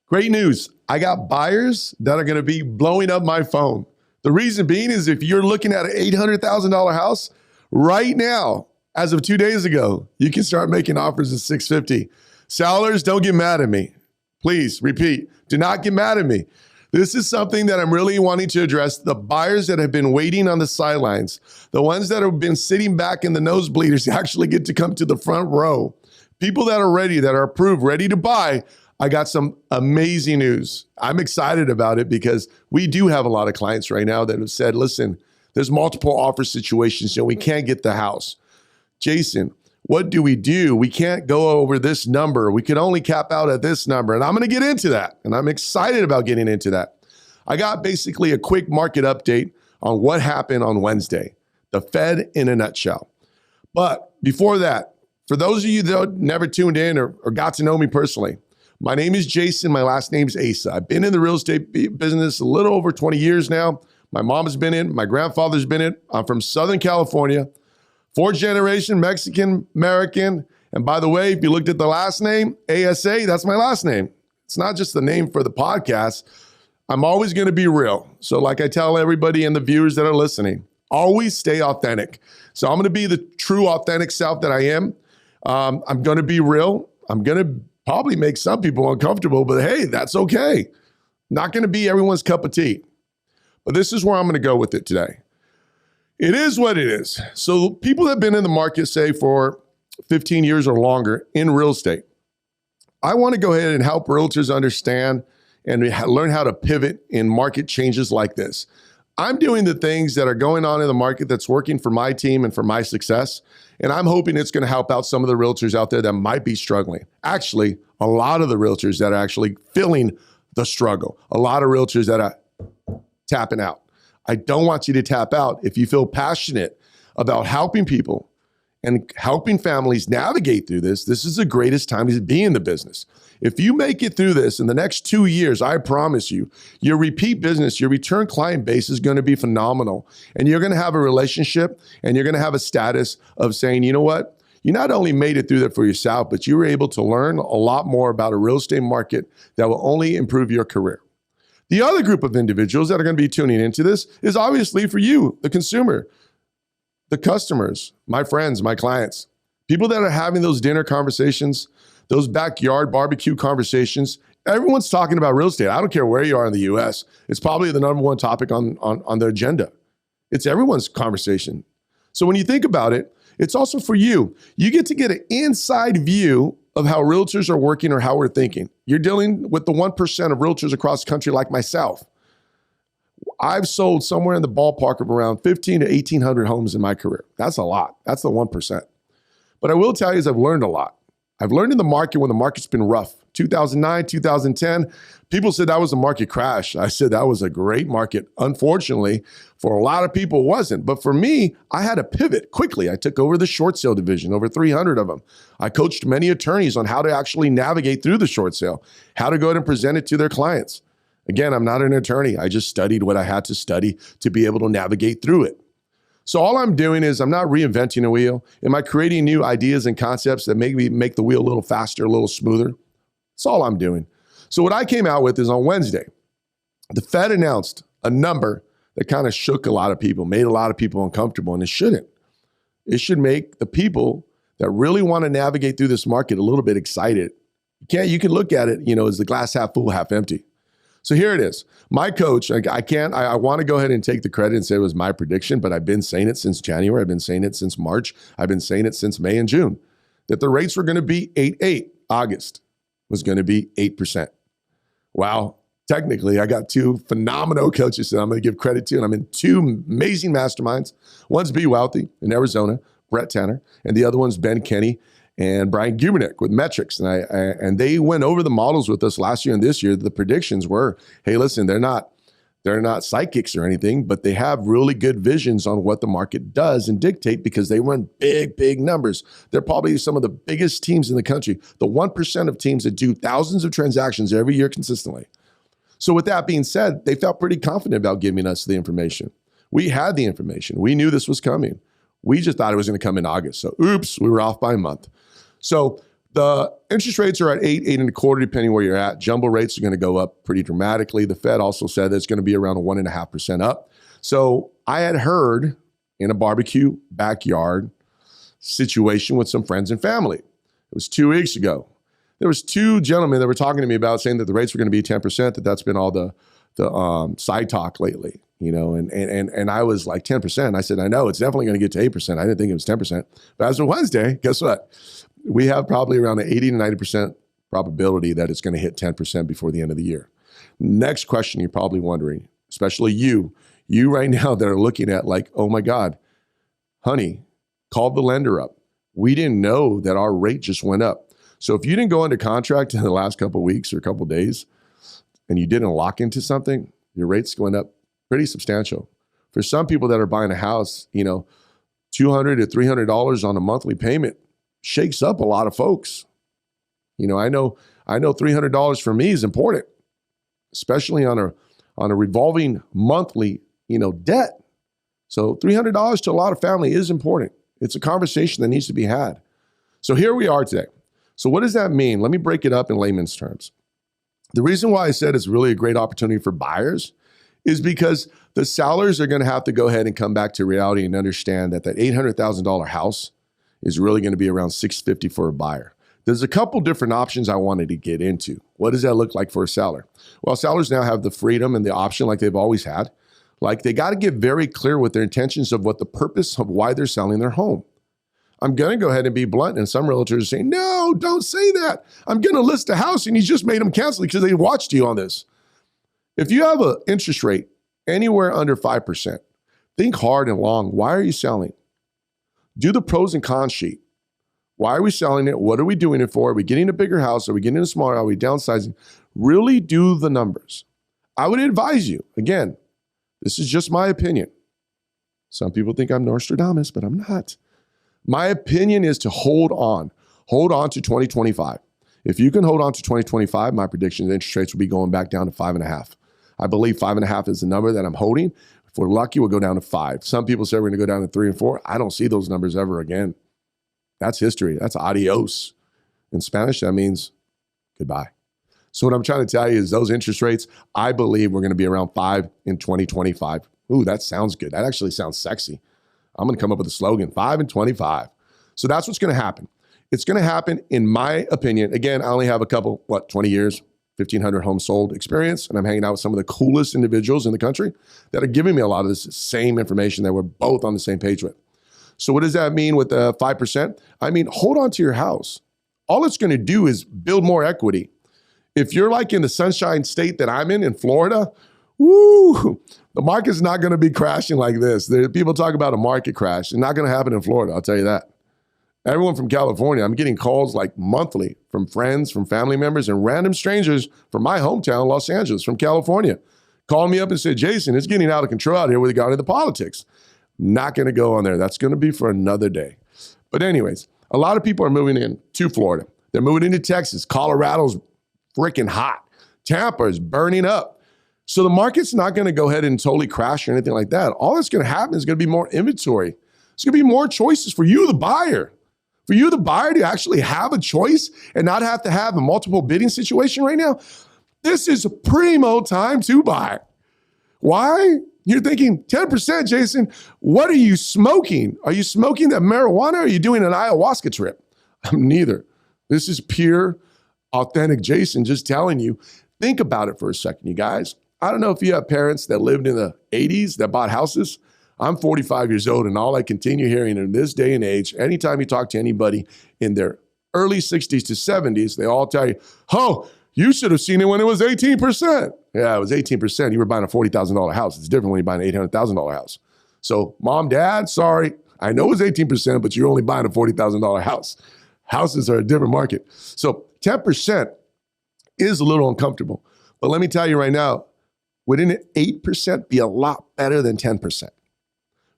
Great news. I got buyers that are going to be blowing up my phone. The reason being is if you're looking at an $800,000 house right now, as of 2 days ago, you can start making offers at $650,000. Sellers, don't get mad at me. Please repeat, do not get mad at me. This is something that I'm really wanting to address. The buyers that have been waiting on the sidelines, the ones that have been sitting back in the nosebleeders actually get to come to the front row. People that are ready, that are approved, ready to buy. I got some amazing news. I'm excited about it because we do have a lot of clients right now that have said, listen, there's multiple offer situations, we can't get the house. Jason, what do? We can't go over this number. We can only cap out at this number. And I'm going to get into that. And I'm excited about getting into that. I got basically a quick market update on what happened on Wednesday. The Fed in a nutshell. But before that, for those of you that never tuned in or got to know me personally, my name is Jason. My last name's Asa. I've been in the real estate business a little over 20 years now. My mom has been in, my grandfather's been in. I'm from Southern California, fourth generation Mexican American. And by the way, if you looked at the last name, ASA, that's my last name. It's not just the name for the podcast. I'm always going to be real. So like I tell everybody and the viewers that are listening, always stay authentic. So I'm going to be the true authentic self that I am. I'm going to be real. I'm going to probably make some people uncomfortable, but hey, that's okay. Not going to be everyone's cup of tea. But this is where I'm going to go with it today. It is what it is. So people that have been in the market, say for 15 years or longer in real estate, I want to go ahead and help realtors understand and learn how to pivot in market changes like this. I'm doing the things that are going on in the market that's working for my team and for my success. And I'm hoping it's going to help out some of the realtors out there that might be struggling. Actually, a lot of the realtors that are actually feeling the struggle. A lot of realtors that are tapping out. I don't want you to tap out. If you feel passionate about helping people and helping families navigate through this, this is the greatest time to be in the business. If you make it through this in the next 2 years, I promise you, your repeat business, your return client base is going to be phenomenal. And you're going to have a relationship and you're going to have a status of saying, you know what? You not only made it through that for yourself, but you were able to learn a lot more about a real estate market that will only improve your career. The other group of individuals that are going to be tuning into this is obviously for you, the consumer, the customers, my friends, my clients, people that are having those dinner conversations, those backyard barbecue conversations. Everyone's talking about real estate. I don't care where you are in the US. It's probably the number one topic on the agenda. It's everyone's conversation. So when you think about it, it's also for you. You get to get an inside view of how realtors are working or how we're thinking. You're dealing with the 1% of realtors across the country like myself. I've sold somewhere in the ballpark of around 15 to 1,800 homes in my career. That's a lot. That's the 1%. But I will tell you is I've learned a lot. I've learned in the market when the market's been rough. 2009, 2010, people said that was a market crash. I said that was a great market. Unfortunately, for a lot of people, it wasn't. But for me, I had to pivot quickly. I took over the short sale division, over 300 of them. I coached many attorneys on how to actually navigate through the short sale, how to go ahead and present it to their clients. Again, I'm not an attorney. I just studied what I had to study to be able to navigate through it. So all I'm doing is I'm not reinventing a wheel. Am I creating new ideas and concepts that maybe make the wheel a little faster, a little smoother? That's all I'm doing. So what I came out with is on Wednesday, the Fed announced a number that kind of shook a lot of people, made a lot of people uncomfortable, and it shouldn't. It should make the people that really want to navigate through this market a little bit excited. You can look at it, as the glass half full, half empty. So here it is. My coach, I want to go ahead and take the credit and say it was my prediction, but I've been saying it since January. I've been saying it since March. I've been saying it since May and June, that the rates were going to be 8.8. August was going to be 8%. Wow. Technically, I got two phenomenal coaches that I'm going to give credit to, and I'm in two amazing masterminds. One's Be Wealthy in Arizona, Brett Tanner, and the other one's Ben Kenny and Brian Gubernick with Metrics. And they went over the models with us last year and this year. The predictions were, hey, listen, they're not psychics or anything, but they have really good visions on what the market does and dictate because they run big numbers. They're probably some of the biggest teams in the country, the 1% of teams that do thousands of transactions every year consistently. So with that being said, they felt pretty confident about giving us the information. We had the information. We knew this was coming. We just thought it was going to come in August. So oops, we were off by a month. So The interest rates are at 8.25, depending where you're at. Jumbo rates are going to go up pretty dramatically. The Fed also said that it's going to be around a 1.5% up. So I had heard in a barbecue backyard situation with some friends and family. It was 2 weeks ago. There was two gentlemen that were talking to me about saying that the rates were going to be 10%, that's been all the side talk lately, and I was like 10%. I said, I know it's definitely going to get to 8%. I didn't think it was 10%. But as of Wednesday, guess what? We have probably around an 80 to 90% probability that it's going to hit 10% before the end of the year. Next question you're probably wondering, especially you right now that are looking at like, oh my God, honey, call the lender up. We didn't know that our rate just went up. So if you didn't go under contract in the last couple of weeks or a couple of days and you didn't lock into something, your rate's going up pretty substantial. For some people that are buying a house, $200 to $300 on a monthly payment shakes up a lot of folks. I know $300 for me is important, especially on a revolving monthly, debt. So $300 to a lot of family is important. It's a conversation that needs to be had. So here we are today. So what does that mean? Let me break it up in layman's terms. The reason why I said it's really a great opportunity for buyers is because the sellers are going to have to go ahead and come back to reality and understand that $800,000 house is really going to be around $650,000 for a buyer. There's a couple different options I wanted to get into. What does that look like for a seller? Well, sellers now have the freedom and the option like they've always had. Like they got to get very clear with their intentions of what the purpose of why they're selling their home. I'm going to go ahead and be blunt. And some realtors are saying, no, don't say that. I'm going to list a house and you just made them cancel it because they watched you on this. If you have an interest rate anywhere under 5%, think hard and long. Why are you selling? Do the pros and cons sheet. Why are we selling it? What are we doing it for? Are we getting a bigger house? Are we getting a smaller? Are we downsizing? Really do the numbers. I would advise you, again, this is just my opinion. Some people think I'm Nostradamus, but I'm not. My opinion is to hold on. Hold on to 2025. If you can hold on to 2025, my prediction is interest rates will be going back down to 5.5. I believe 5.5 is the number that I'm holding. If we're lucky, we'll go down to 5. Some people say we're going to go down to 3 and 4. I don't see those numbers ever again. That's history. That's adios. In Spanish, that means goodbye. So what I'm trying to tell you is those interest rates, I believe we're going to be around 5 in 2025. Ooh, that sounds good. That actually sounds sexy. I'm going to come up with a slogan, 5 and 25. So that's what's going to happen. It's going to happen, in my opinion. Again, I only have a couple, 20 years, 1,500 homes sold experience, and I'm hanging out with some of the coolest individuals in the country that are giving me a lot of this same information that we're both on the same page with. So what does that mean with the 5%? I mean, hold on to your house. All it's going to do is build more equity. If you're like in the sunshine state that I'm in Florida, woo, the market's not going to be crashing like this. People talk about a market crash. It's not going to happen in Florida, I'll tell you that. Everyone from California, I'm getting calls like monthly from friends, from family members, and random strangers from my hometown, Los Angeles, from Called me up and said, Jason, it's getting out of control out here with regard to the politics. Not going to go on there. That's going to be for another day. But anyways, a lot of people are moving in to Florida. They're moving into Texas. Colorado's freaking hot. Tampa is burning up. So the market's not going to go ahead and totally crash or anything like that. All that's going to happen is going to be more inventory. It's going to be more choices for you, the buyer. For you, the buyer, to actually have a choice and not have to have a multiple bidding situation right now. This is a primo time to buy. Why? You're thinking 10%, Jason. What are you smoking? Are you smoking that marijuana or are you doing an ayahuasca trip? I'm neither. This is pure, authentic Jason just telling you. Think about it for a second, you guys. I don't know if you have parents that lived in the 80s that bought houses. I'm 45 years old, and all I continue hearing in this day and age, anytime you talk to anybody in their early 60s to 70s, they all tell you, oh, you should have seen it when it was 18%. Yeah, it was 18%. You were buying a $40,000 house. It's different when you're buying an $800,000 house. So mom, dad, sorry. I know it's 18%, but you're only buying a $40,000 house. Houses are a different market. So 10% is a little uncomfortable. But let me tell you right now, wouldn't an 8% be a lot better than 10%?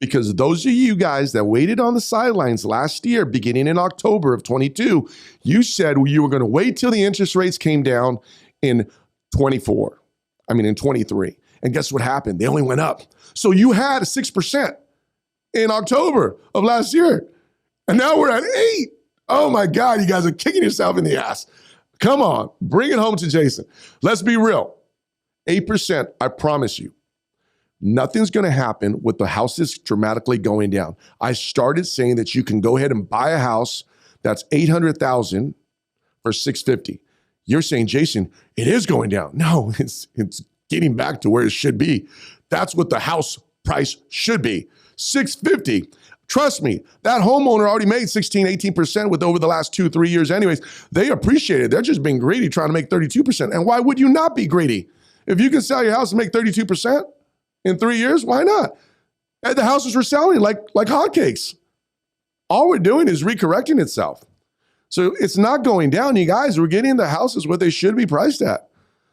Because those of you guys that waited on the sidelines last year, beginning in October of 22, you said you were going to wait till the interest rates came down in 23. And guess what happened? They only went up. So you had a 6% in October of last year. And now we're at 8. Oh my God, you guys are kicking yourself in the ass. Come on, bring it home to Jason. Let's be real. 8%, I promise you, nothing's going to happen with the houses dramatically going down. I started saying that you can go ahead and buy a house that's $800,000 for $650. You're saying, Jason, it is going down. No, it's getting back to where it should be. That's what the house price should be. $650. Trust me, that homeowner already made 16, 18% with over the last 2-3 years anyways. They appreciate it. They're just being greedy, trying to make 32%. And why would you not be greedy? If you can sell your house and make 32% in 3 years, why not? And the houses were selling like hotcakes. All we're doing is recorrecting itself. So it's not going down, you guys. We're getting the houses what they should be priced at.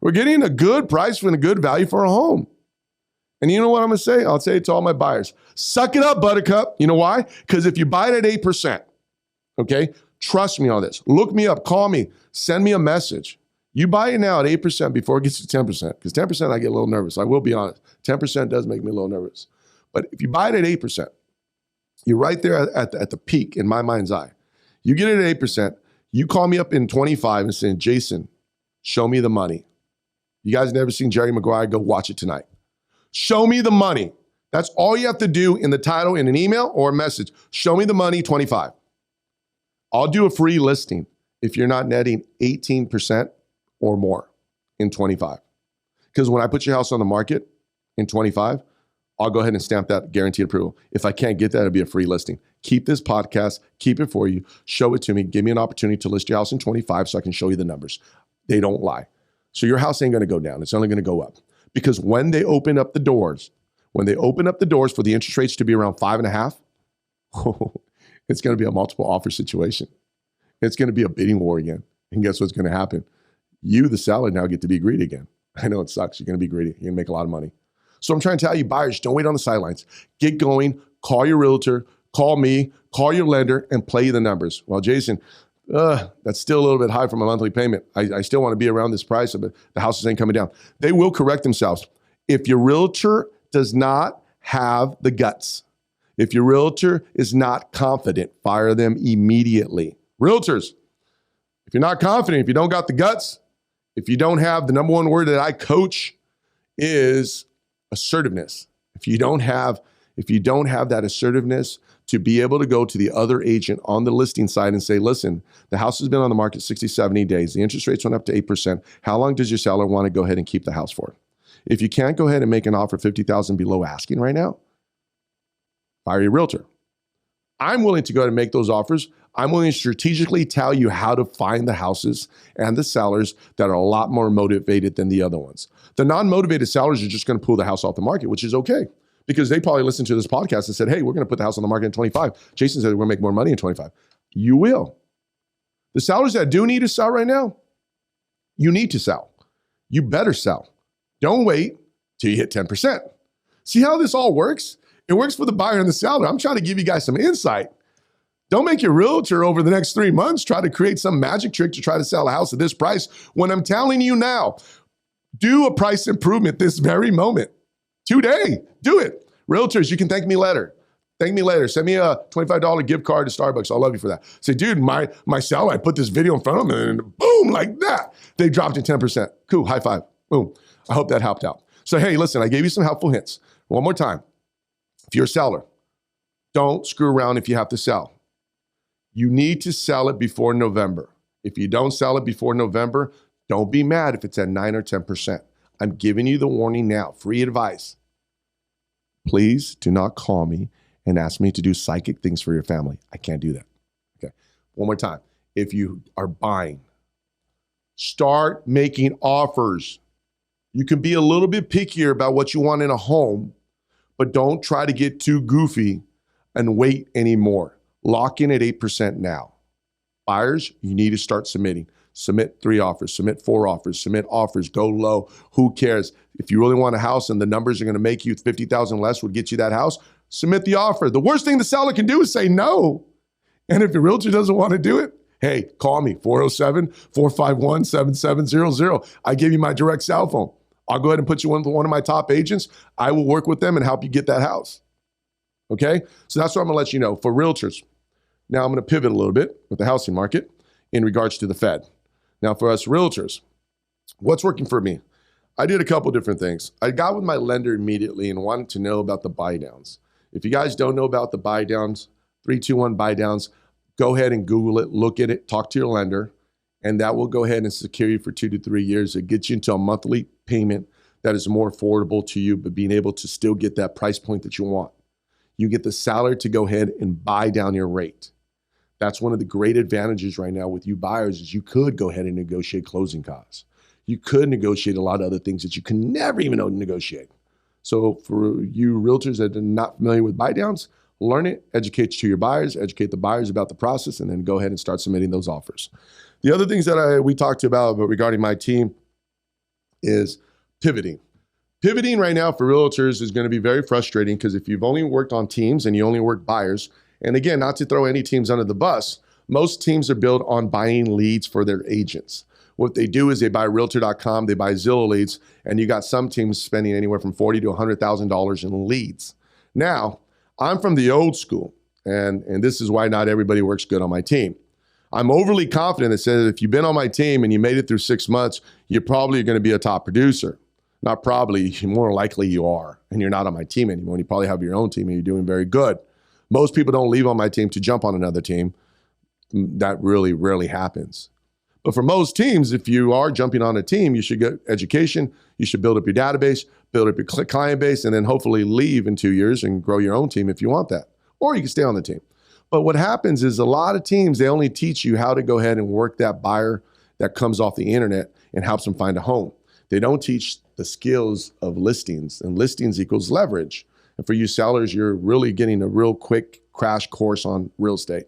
We're getting a good price and a good value for a home. And you know what I'm going to say? I'll say it to all my buyers. Suck it up, buttercup. You know why? Because if you buy it at 8%, okay, trust me on this. Look me up, call me, send me a message. You buy it now at 8% before it gets to 10%, because 10% I get a little nervous. I will be honest. 10% does make me a little nervous. But if you buy it at 8%, you're right there at the peak in my mind's eye. You get it at 8%, you call me up in 25 and say, Jason, show me the money. You guys never seen Jerry Maguire? Go watch it tonight. Show me the money. That's all you have to do in the title, in an email or a message. Show me the money, 25. I'll do a free listing if you're not netting 18% or more in 25. Because when I put your house on the market in 25, I'll go ahead and stamp that guaranteed approval. If I can't get that, it'll be a free listing. Keep this podcast, keep it for you, show it to me, give me an opportunity to list your house in 25 so I can show you the numbers. They don't lie. So your house ain't going to go down. It's only going to go up. Because when they open up the doors for the interest rates to be around 5.5, it's going to be a multiple offer situation. It's going to be a bidding war again. And guess what's going to happen? You, the seller, now get to be greedy again. I know it sucks. You're going to be greedy. You're going to make a lot of money. So I'm trying to tell you, buyers, don't wait on the sidelines. Get going. Call your realtor. Call me. Call your lender and play the numbers. Well, Jason, that's still a little bit high for my monthly payment. I still want to be around this price, but the houses ain't coming down. They will correct themselves. If your realtor does not have the guts, if your realtor is not confident, fire them immediately. Realtors, if you're not confident, if you don't got the guts, if you don't have the number one word that I coach is assertiveness. If you don't have that assertiveness to be able to go to the other agent on the listing side and say, listen, the house has been on the market 60, 70 days. The interest rates went up to 8%. How long does your seller want to go ahead and keep the house for? If you can't go ahead and make an offer $50,000 below asking right now, fire your realtor. I'm willing to go ahead and make those offers. I'm willing to strategically tell you how to find the houses and the sellers that are a lot more motivated than the other ones. The non-motivated sellers are just going to pull the house off the market, which is okay. Because they probably listened to this podcast and said, hey, we're going to put the house on the market in 25. Jason said we're going to make more money in 25. You will. The sellers that do need to sell right now, you need to sell. You better sell. Don't wait till you hit 10%. See how this all works? It works for the buyer and the seller. I'm trying to give you guys some insight. Don't make your realtor over the next 3 months try to create some magic trick to try to sell a house at this price when I'm telling you now, do a price improvement this very moment. Today, do it. Realtors, you can thank me later. Thank me later. Send me a $25 gift card to Starbucks. I'll love you for that. Say, dude, my seller, I put this video in front of them and boom, like that. They dropped to 10%. Cool, high five. Boom. I hope that helped out. So, hey, listen, I gave you some helpful hints. One more time. If you're a seller, don't screw around if you have to sell. You need to sell it before November. If you don't sell it before November, don't be mad if it's at 9 or 10%. I'm giving you the warning now, free advice. Please do not call me and ask me to do psychic things for your family. I can't do that. Okay. One more time. If you are buying, start making offers. You can be a little bit pickier about what you want in a home, but don't try to get too goofy and wait anymore. Lock in at 8% now. Buyers, you need to start submitting. Submit 3 offers, submit 4 offers, submit offers, go low. Who cares? If you really want a house and the numbers are going to make you 50,000 less would get you that house, submit the offer. The worst thing the seller can do is say no. And if the realtor doesn't want to do it, hey, call me, 407-451-7700. I give you my direct cell phone. I'll go ahead and put you with one of my top agents. I will work with them and help you get that house. Okay? So that's what I'm going to let you know. For realtors, Now I'm going to pivot a little bit with the housing market in regards to the Fed. Now for us realtors, what's working for me? I did a couple different things. I got with my lender immediately and wanted to know about the buy downs. If you guys don't know about the buy downs, 321 buy downs, go ahead and Google it, look at it, talk to your lender, and that will go ahead and secure you for 2 to 3 years. It gets you into a monthly payment that is more affordable to you, but being able to still get that price point that you want. You get the seller to go ahead and buy down your rate. That's one of the great advantages right now with you buyers is you could go ahead and negotiate closing costs. You could negotiate a lot of other things that you can never even know to negotiate. So for you realtors that are not familiar with buy downs, learn it, educate to your buyers, educate the buyers about the process, and then go ahead and start submitting those offers. The other things that we talked about regarding my team is pivoting. Pivoting right now for realtors is going to be very frustrating because if you've only worked on teams and you only work buyers, and again, not to throw any teams under the bus, most teams are built on buying leads for their agents. What they do is they buy Realtor.com, they buy Zillow leads, and you got some teams spending anywhere from $40,000 to $100,000 in leads. Now, I'm from the old school, and this is why not everybody works good on my team. I'm overly confident that says if you've been on my team and you made it through 6 months, you're probably going to be a top producer. Not probably, more likely you are, and you're not on my team anymore. And you probably have your own team and you're doing very good. Most people don't leave on my team to jump on another team. That really rarely happens. But for most teams, if you are jumping on a team, you should get education, you should build up your database, build up your client base, and then hopefully leave in 2 years and grow your own team if you want that. Or you can stay on the team. But what happens is a lot of teams, they only teach you how to go ahead and work that buyer that comes off the internet and helps them find a home. They don't teach the skills of listings, and listings equals leverage. And for you sellers, you're really getting a real quick crash course on real estate.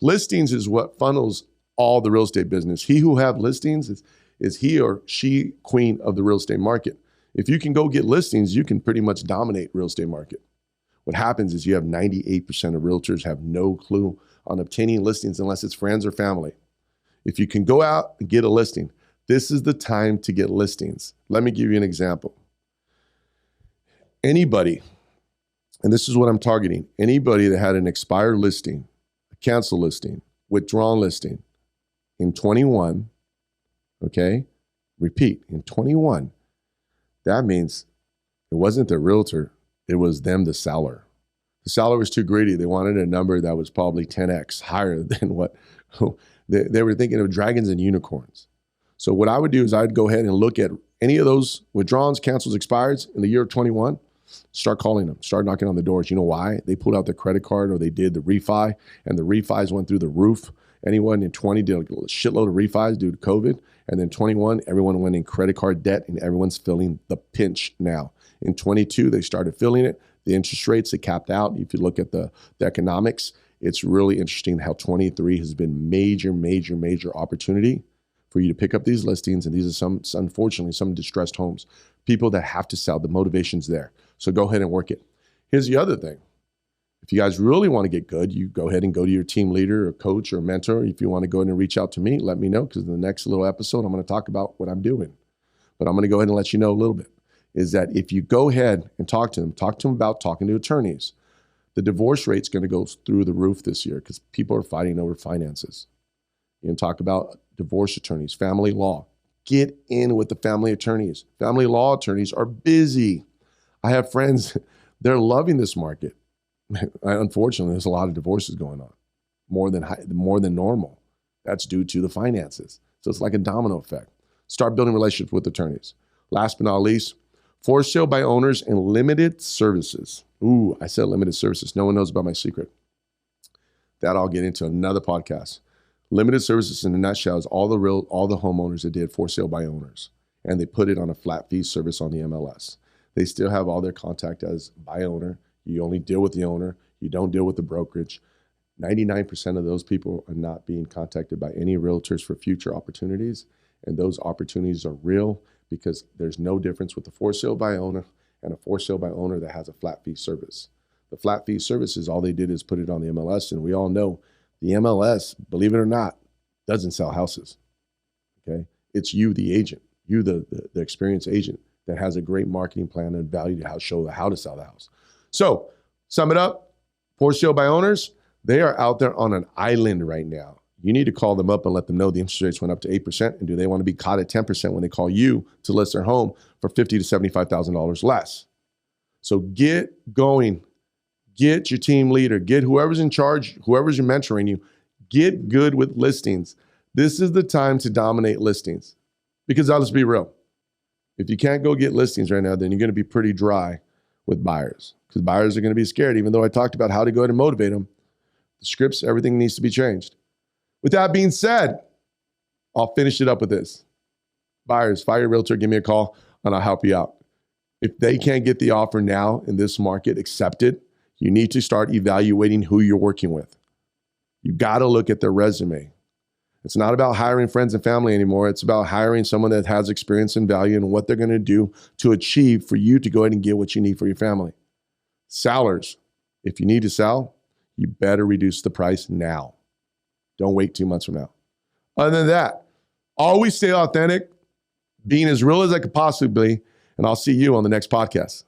Listings is what funnels all the real estate business. He who have listings is he or she queen of the real estate market. If you can go get listings, you can pretty much dominate real estate market. What happens is you have 98% of realtors have no clue on obtaining listings unless it's friends or family. If you can go out and get a listing, this is the time to get listings. Let me give you an example. Anybody, and this is what I'm targeting, anybody that had an expired listing, a cancel listing, withdrawn listing in 21, okay? Repeat, in 21, that means it wasn't the realtor, it was them, the seller. The seller was too greedy. They wanted a number that was probably 10x higher than what they were thinking of dragons and unicorns. So what I would do is I'd go ahead and look at any of those withdrawals, cancels, expires in the year of 21, start calling them, start knocking on the doors. You know why? They pulled out their credit card or they did the refi, and the refis went through the roof. Anyone in 20 did a shitload of refis due to COVID. And then 21, everyone went in credit card debt and everyone's feeling the pinch now. In 22, they started feeling it. The interest rates, they capped out. If you look at the economics, it's really interesting how 23 has been major opportunity for you to pick up these listings. And these are unfortunately, some distressed homes. People that have to sell, the motivation's there. So go ahead and work it. Here's the other thing. If you guys really want to get good, you go ahead and go to your team leader or coach or mentor. If you want to go ahead and reach out to me, let me know, because in the next little episode, I'm going to talk about what I'm doing. But I'm going to go ahead and let you know a little bit, is that if you go ahead and talk to them about talking to attorneys, the divorce rate's going to go through the roof this year because people are fighting over finances. You can talk about divorce attorneys, family law. Get in with the family attorneys. Family law attorneys are busy. I have friends, they're loving this market. Unfortunately, there's a lot of divorces going on, more than normal. That's due to the finances. So it's like a domino effect. Start building relationships with attorneys. Last but not least, for sale by owners and limited services. Ooh, I said limited services. No one knows about my secret. That I'll get into another podcast. Limited services in a nutshell is all the homeowners that did for sale by owners, and they put it on a flat fee service on the MLS. They still have all their contact as by owner. You only deal with the owner. You don't deal with the brokerage. 99% of those people are not being contacted by any realtors for future opportunities. And those opportunities are real because there's no difference with a for sale by owner and a for sale by owner that has a flat fee service. The flat fee services, all they did is put it on the MLS. And we all know the MLS, believe it or not, doesn't sell houses. Okay. It's you, the agent, you, the experienced agent that has a great marketing plan and value to show how to sell the house. So sum it up, for sale by owners, They are out there on an island right now. You need to call them up and let them know the interest rates went up to 8%. And do they want to be caught at 10% when they call you to list their home for $50,000 to $75,000 less? So get going. Get your team leader. Get whoever's in charge, whoever's mentoring you. Get good with listings. This is the time to dominate listings. Because let's be real. If you can't go get listings right now, then you're going to be pretty dry with buyers. Because buyers are going to be scared. Even though I talked about how to go ahead and motivate them, the scripts, everything needs to be changed. With that being said, I'll finish it up with this. Buyers, fire your realtor, give me a call, and I'll help you out. If they can't get the offer now in this market accepted, you need to start evaluating who you're working with. You got to look at their resume. It's not about hiring friends and family anymore. It's about hiring someone that has experience and value and what they're going to do to achieve for you to go ahead and get what you need for your family. Sellers, if you need to sell, you better reduce the price now. Don't wait 2 months from now. Other than that, always stay authentic, being as real as I could possibly be, and I'll see you on the next podcast.